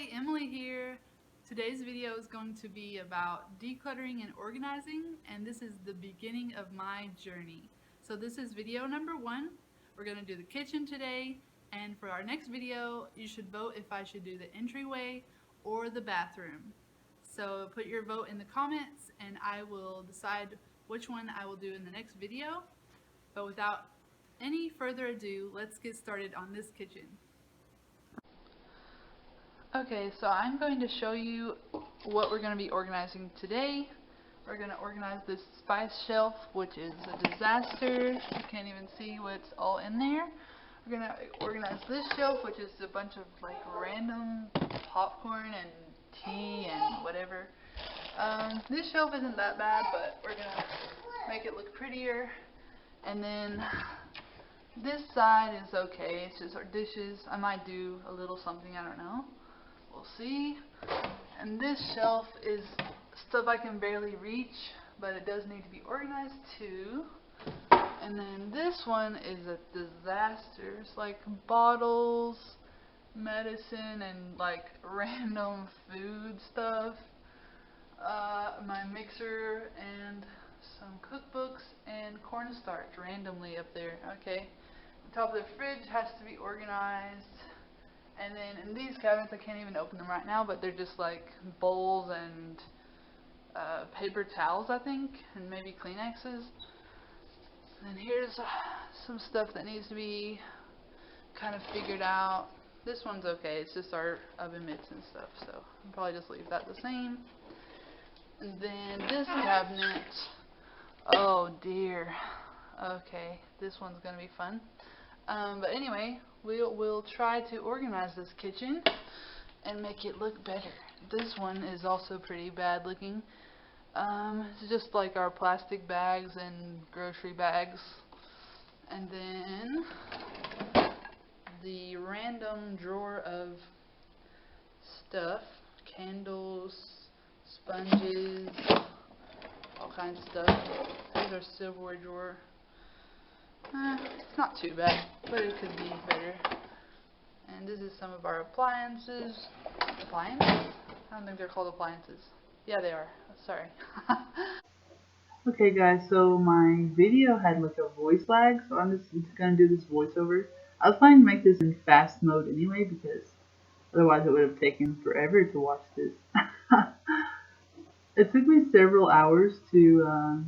Hi, Emily here. Today's video is going to be about decluttering and organizing, and this is the beginning of my journey. So this is video number 1. We're going to do the kitchen today, and for our next video, you should vote if I should do the entryway or the bathroom. So put your vote in the comments, and I will decide which one I will do in the next video. But without any further ado, let's get started on this kitchen. Okay, so I'm going to show you what we're going to be organizing today. We're going to organize this spice shelf, which is a disaster. You can't even see what's all in there. We're going to organize this shelf, which is a bunch of like random popcorn and tea and whatever. This shelf isn't that bad, but we're going to make it look prettier. And then this side is okay. It's just our dishes. I might do a little something, I don't know. We'll see. And this shelf is stuff I can barely reach, but it does need to be organized too. And then this one is a disaster. It's like bottles, medicine, and like random food stuff. My mixer and some cookbooks and cornstarch randomly up there. Okay. The top of the fridge has to be organized. And then in these cabinets, I can't even open them right now, but they're just like bowls and paper towels, I think, and maybe Kleenexes. And here's some stuff that needs to be kind of figured out. This one's okay, it's just our oven mitts and stuff, so I'll probably just leave that the same. And then this cabinet, oh dear, okay, this one's gonna be fun. But anyway, we'll try to organize this kitchen and make it look better. This one is also pretty bad looking. It's just like our plastic bags and grocery bags. And then the random drawer of stuff, candles, sponges, all kinds of stuff. Here's our silverware drawer. It's not too bad, but it could be better. And this is some of our appliances. Appliances? I don't think they're called appliances. Yeah, they are. Sorry. Okay guys, so my video had like a voice lag, so I'm just gonna do this voiceover. I was planning to make this in fast mode anyway, because otherwise it would have taken forever to watch this. It took me several hours to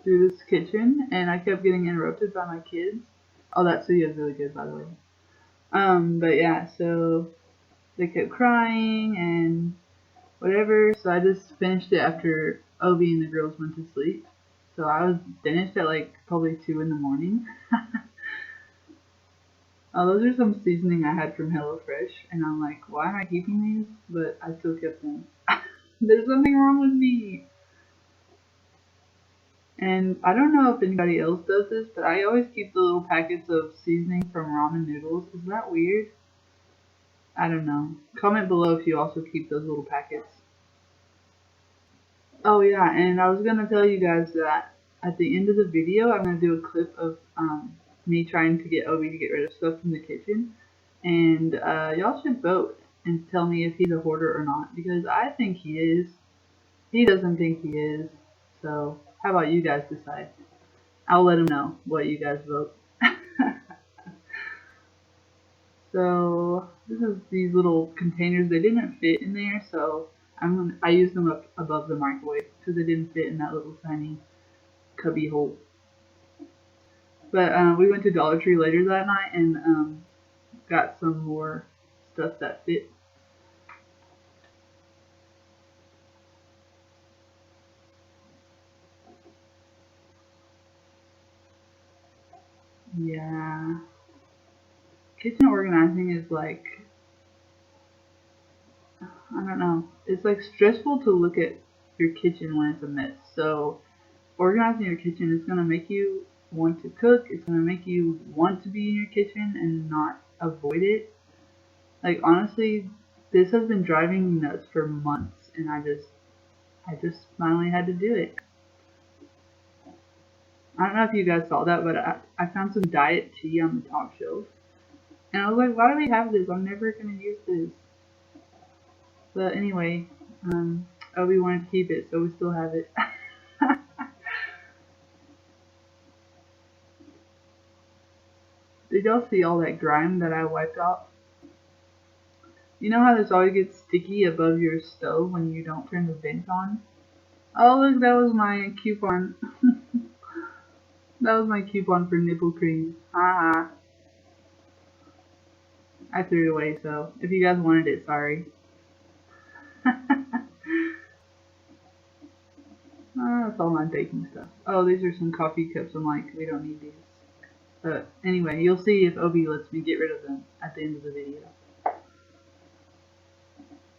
do this kitchen, and I kept getting interrupted by my kids. Oh, that studio is really good, by the way. But yeah, so they kept crying and whatever, so I just finished it after Obi and the girls went to sleep. So I was finished at like probably 2 in the morning. Those are some seasoning I had from HelloFresh, and I'm like, why am I keeping these? But I still kept them. There's something wrong with me. And I don't know if anybody else does this, but I always keep the little packets of seasoning from ramen noodles. Is that weird? I don't know. Comment below if you also keep those little packets. Oh yeah, and I was going to tell you guys that at the end of the video, I'm going to do a clip of me trying to get Obi to get rid of stuff from the kitchen. And y'all should vote and tell me if he's a hoarder or not, because I think he is. He doesn't think he is. So how about you guys decide? I'll let him know what you guys vote. So this is these little containers. They didn't fit in there, so I used them up above the microwave because they didn't fit in that little tiny cubby hole. But we went to Dollar Tree later that night and got some more stuff that fit. Yeah. Kitchen organizing is like, I don't know. It's like stressful to look at your kitchen when it's a mess. So organizing your kitchen is going to make you want to cook. It's going to make you want to be in your kitchen and not avoid it. Like honestly, this has been driving me nuts for months, and I just finally had to do it. I don't know if you guys saw that, but I found some diet tea on the top shelf. And I was like, why do we have this? I'm never going to use this. But anyway, Obi wanted to keep it, so we still have it. Did y'all see all that grime that I wiped off? You know how this always gets sticky above your stove when you don't turn the vent on? Oh look, that was my coupon. That was my coupon for nipple cream. Haha. I threw it away, so if you guys wanted it, sorry. That's all my baking stuff. Oh, these are some coffee cups. I'm like, we don't need these. But anyway, you'll see if Obi lets me get rid of them at the end of the video.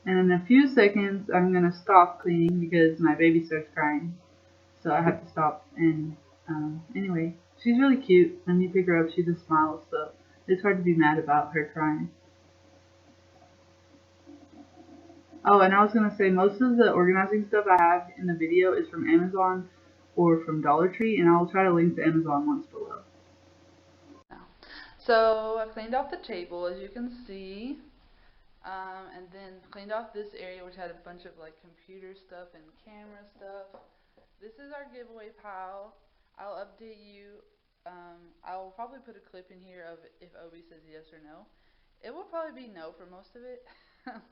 And in a few seconds, I'm going to stop cleaning because my baby starts crying. So I have to stop. And anyway, she's really cute. When you pick her up, she just smiles. So it's hard to be mad about her crying. Oh, and I was going to say, most of the organizing stuff I have in the video is from Amazon or from Dollar Tree. And I'll try to link the Amazon ones below. So I cleaned off the table, as you can see. And then cleaned off this area, which had a bunch of like computer stuff and camera stuff. This is our giveaway pile. I'll update you. I'll probably put a clip in here of if Obi says yes or no. It will probably be no for most of it,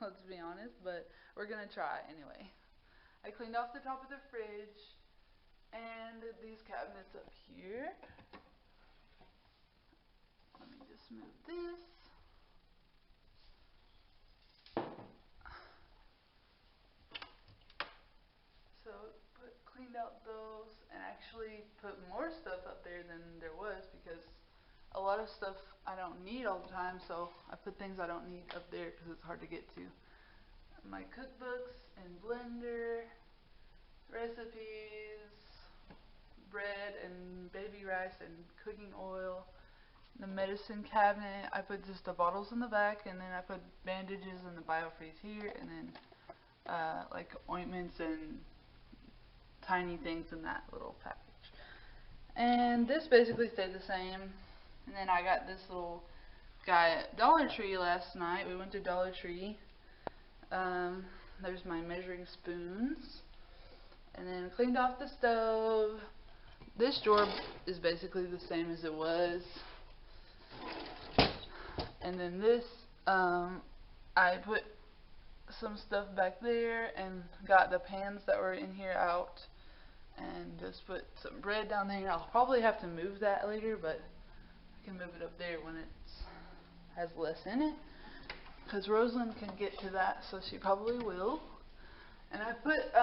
let's be honest, but we're gonna try anyway. I cleaned off the top of the fridge and these cabinets up here. Let me just move this. So cleaned out those and actually put more stuff up there than there was because a lot of stuff I don't need all the time, so I put things I don't need up there because it's hard to get to. My cookbooks and blender, recipes, bread and baby rice and cooking oil. The medicine cabinet, I put just the bottles in the back, and then I put bandages and the biofreeze here, and then like ointments and tiny things in that little package. And this basically stayed the same. And then I got this little guy at Dollar Tree last night. We went to Dollar Tree. There's my measuring spoons. And then cleaned off the stove. This drawer is basically the same as it was. And then this, I put some stuff back there and got the pans that were in here out. And just put some bread down there. I'll probably have to move that later, but I can move it up there when it has less in it. Because Rosalind can get to that, so she probably will. And I put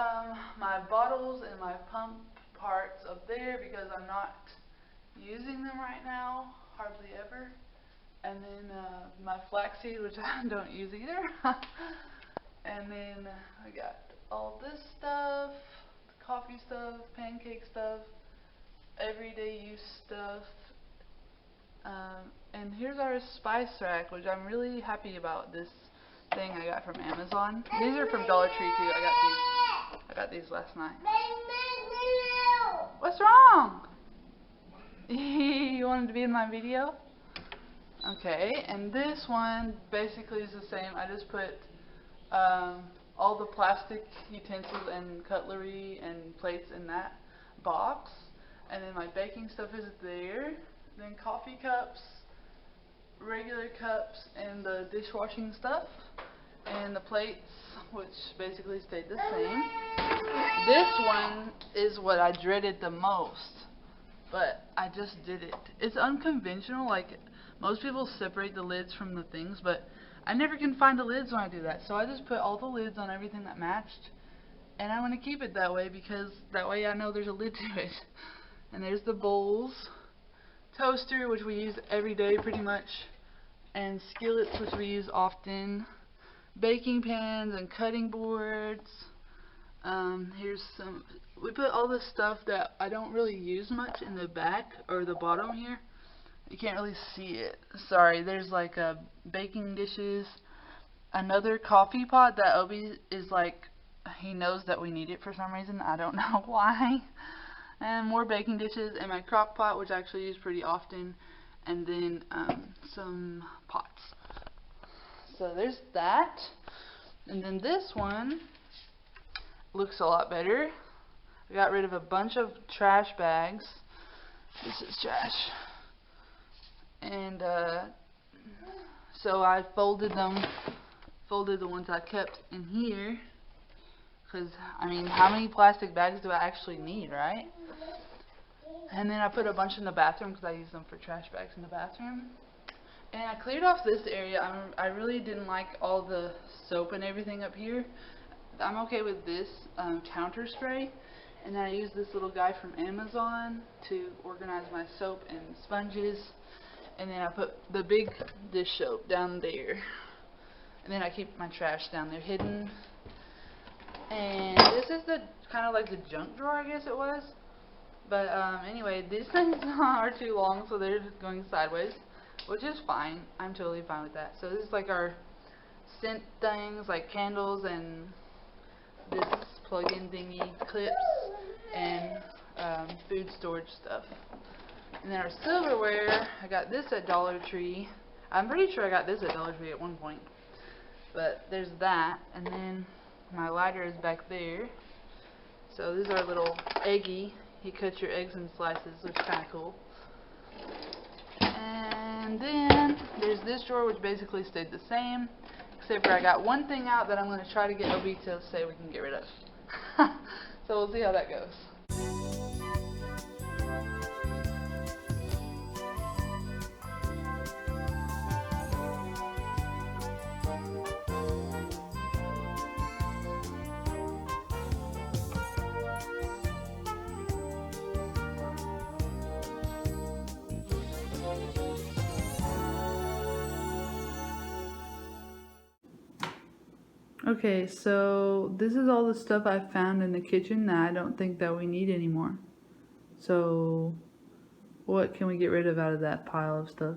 my bottles and my pump parts up there because I'm not using them right now, hardly ever. And then my flaxseed, which I don't use either. And then I got all this stuff. Coffee stuff, pancake stuff, everyday use stuff, and here's our spice rack, which I'm really happy about. This thing I got from Amazon. These are from Dollar Tree too. I got these last night. What's wrong? You wanted to be in my video? Okay, and this one basically is the same. I just put all the plastic utensils and cutlery and plates in that box, and then my baking stuff is there, then coffee cups, regular cups, and the dishwashing stuff, and the plates, which basically stayed the same. This one is what I dreaded the most, but I just did it. It's unconventional. Like, most people separate the lids from the things, but I never can find the lids when I do that, so I just put all the lids on everything that matched, and I'm going to keep it that way because that way I know there's a lid to it. And there's the bowls, toaster, which we use every day pretty much, and skillets, which we use often, baking pans and cutting boards. Here's some, we put all this stuff that I don't really use much in the back or the bottom here. You can't really see it. Sorry, there's like baking dishes, another coffee pot that Obi is like, he knows that we need it for some reason. I don't know why. And more baking dishes, and my crock pot, which I actually use pretty often, and then some pots. So there's that. And then this one looks a lot better. I got rid of a bunch of trash bags. This is trash. And so I folded the ones I kept in here. Because, I mean, how many plastic bags do I actually need, right? And then I put a bunch in the bathroom because I use them for trash bags in the bathroom. And I cleared off this area. I really didn't like all the soap and everything up here. I'm okay with this counter spray. And then I use this little guy from Amazon to organize my soap and sponges. And then I put the big dish soap down there. And then I keep my trash down there hidden. And this is the kind of like the junk drawer, I guess it was. But anyway, these things are too long, so they're going sideways, which is fine. I'm totally fine with that. So this is like our scent things, like candles and this plug-in thingy, clips, and food storage stuff. And then our silverware, I got this at Dollar Tree. I'm pretty sure I got this at Dollar Tree at one point. But there's that, and then my lighter is back there. So these are little eggy. You cut your eggs in slices, which is kind of cool. And then there's this drawer, which basically stayed the same, except for I got one thing out that I'm going to try to get OB to say we can get rid of. So we'll see how that goes. Okay, so this is all the stuff I found in the kitchen that I don't think that we need anymore. So, what can we get rid of out of that pile of stuff?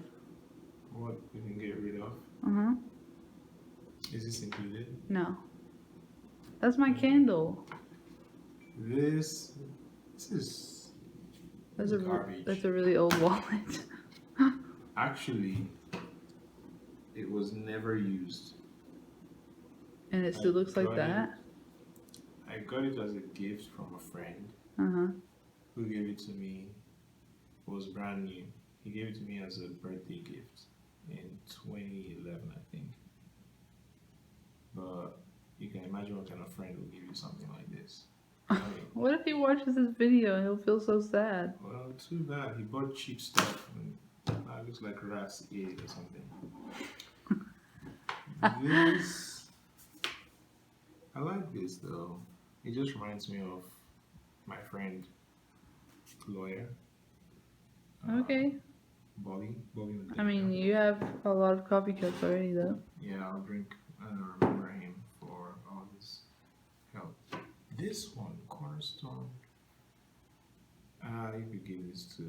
What we can get rid of? Uh-huh. Is this included? No. That's my candle. This is garbage. That's a really old wallet. Actually, it was never used. And it still looks like that? I got it as a gift from a friend who gave it to me. It was brand new. He gave it to me as a birthday gift in 2011, I think. But you can imagine what kind of friend will give you something like this. I mean, what if he watches this video and he'll feel so sad? Well, too bad. He bought cheap stuff and now it looks like rat's egg or something. This... I like this though. It just reminds me of my friend, lawyer. Okay. Bobby. I mean, you have a lot of coffee cups already though. Yeah, I'll drink and remember him for all his help. This one, Cornerstone. You could give this to...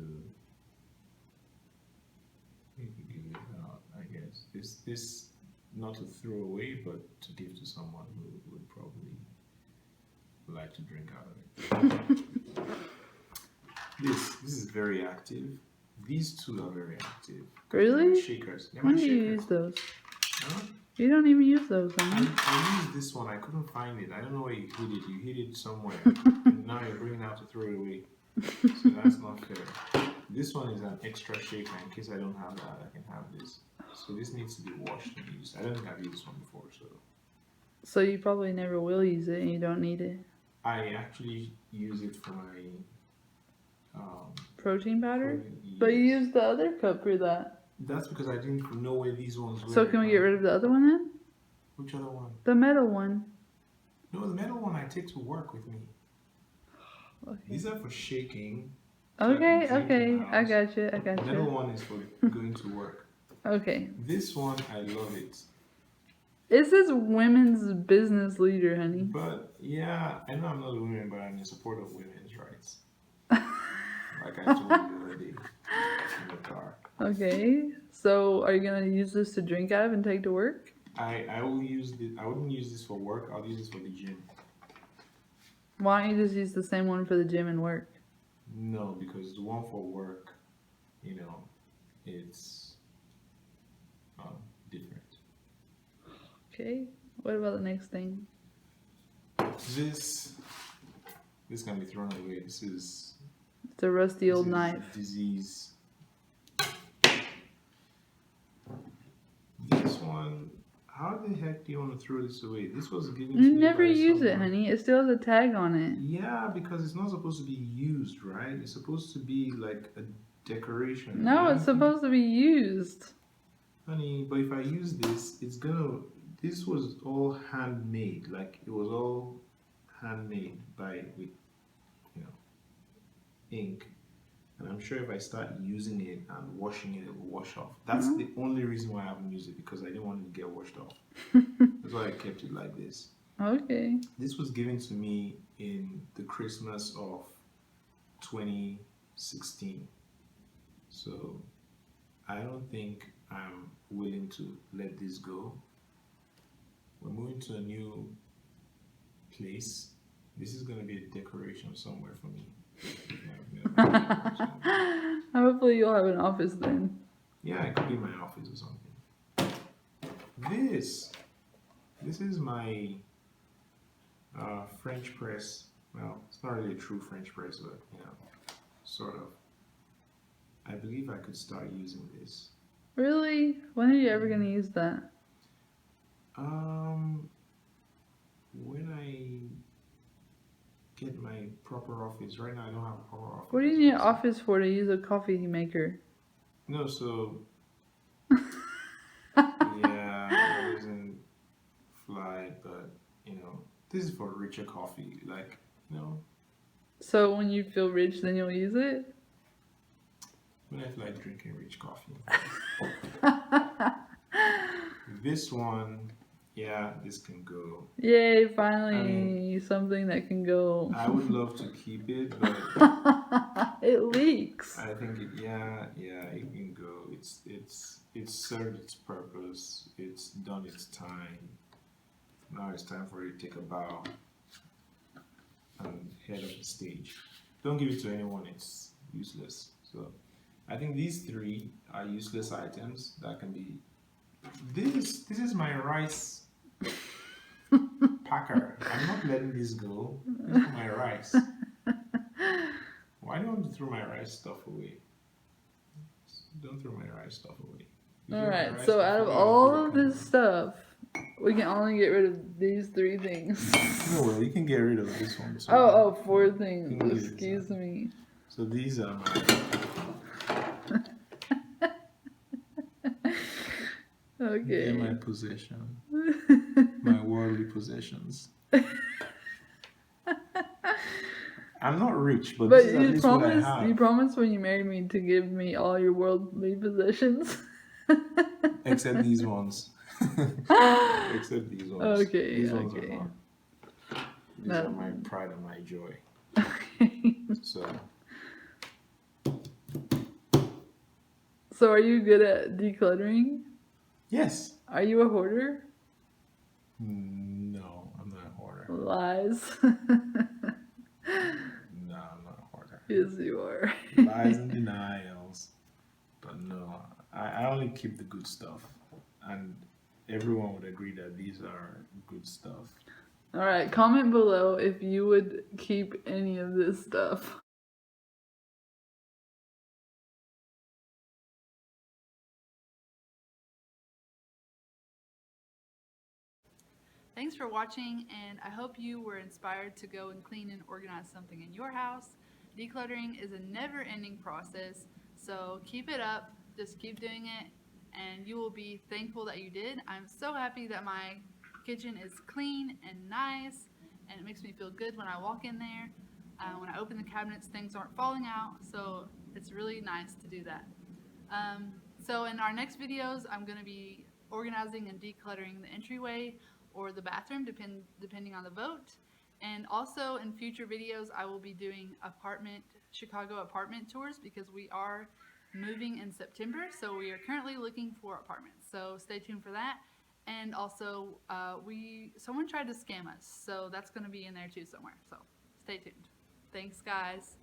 You could give it out, I guess. This not to throw away, but to give to someone who would probably like to drink out of it. This is very active. These two are very active. Really? Shakers. When do you use those? Huh? You don't even use those, I used this one. I couldn't find it. I don't know where you hid it. You hid it somewhere. And now you're bringing it out to throw it away. So that's not fair. This one is an extra shaker. In case I don't have that, I can have this. So this needs to be washed and used. I don't think I've used this one before, so. So you probably never will use it and you don't need it. I actually use it for my protein powder? Yes. But you used the other cup for that. That's because I didn't know where these ones were. So can we get rid of the other one then? Which other one? The metal one. No, the metal one I take to work with me. Okay. These are for shaking. Okay, I got you. The metal one is for going to work. Okay. This one, I love it. It says women's business leader, honey. But yeah, I know I'm not a woman, but I'm in support of women's rights. Like I told you already in the car. Okay, so are you gonna use this to drink out of and take to work? I will use this. I wouldn't use this for work. I'll use this for the gym. Why don't you just use the same one for the gym and work? No, because the one for work, you know, it's different. Okay, What about the next thing? This can be thrown away. This is It's a rusty old knife. disease. This one, how the heck do you want to throw this away? This was given to You me never by use it, someone. honey. It still has a tag on it. Yeah, because it's not supposed to be used, right? It's supposed to be like a decoration. No, I it's don't think- supposed to be used. Honey, but if I use this, it's gonna. This was all handmade. Like it was all handmade with ink. And I'm sure if I start using it and washing it, it will wash off. That's the only reason why I haven't used it, because I didn't want it to get washed off. That's why I kept it like this. Okay. This was given to me in the Christmas of 2016. So I don't think I'm willing to let this go. We're moving to a new place. This is going to be a decoration somewhere for me. Hopefully you'll have an office then. Yeah, it could be my office or something. This is my French press. Well, it's not really a true French press, but sort of. I believe I could start using this. Really? When are you ever going to use that? When I get my proper office. Right now I don't have a proper office. What do you need an office for, to use a coffee maker? No, so yeah, it doesn't fly, but this is for richer coffee, like So when you feel rich, then you'll use it? when I feel like drinking rich coffee. This one, yeah, this can go. Yay, finally something that can go. I would love to keep it, but it leaks. I think it can go. It's served its purpose. It's done its time. Now it's time for it to take a bow and head off the stage. Don't give it to anyone. It's useless. So I think these three are useless items that can be. This is my rice packer. I'm not letting this go. This is my rice. Why do you want to throw my rice stuff away? Don't throw my rice stuff away. Alright, so out of all of this stuff, we can only get rid of these three things. No, well, you can get rid of this one. So oh, four things. Excuse me. So these are my. Okay. They're my possession. My worldly possessions. I'm not rich, but this is at least what I have. You promised when you married me to give me all your worldly possessions. Except these ones. Except these ones. Okay. These ones are not. These are my pride and my joy. So are you good at decluttering? Yes. Are you a hoarder? No, I'm not a hoarder. Lies. No, I'm not a hoarder. Yes, you are. Lies and denials. But no, I only keep the good stuff. And everyone would agree that these are good stuff. Alright, comment below if you would keep any of this stuff. Thanks for watching, and I hope you were inspired to go and clean and organize something in your house. Decluttering is a never-ending process, so keep it up, just keep doing it, and you will be thankful that you did. I'm so happy that my kitchen is clean and nice, and it makes me feel good when I walk in there. When I open the cabinets, things aren't falling out, so it's really nice to do that. So in our next videos, I'm going to be organizing and decluttering the entryway or the bathroom, depending on the vote. And also in future videos, I will be doing Chicago apartment tours, because we are moving in September, so we are currently looking for apartments. So stay tuned for that. And also, someone tried to scam us, so that's going to be in there too somewhere. So stay tuned. Thanks, guys.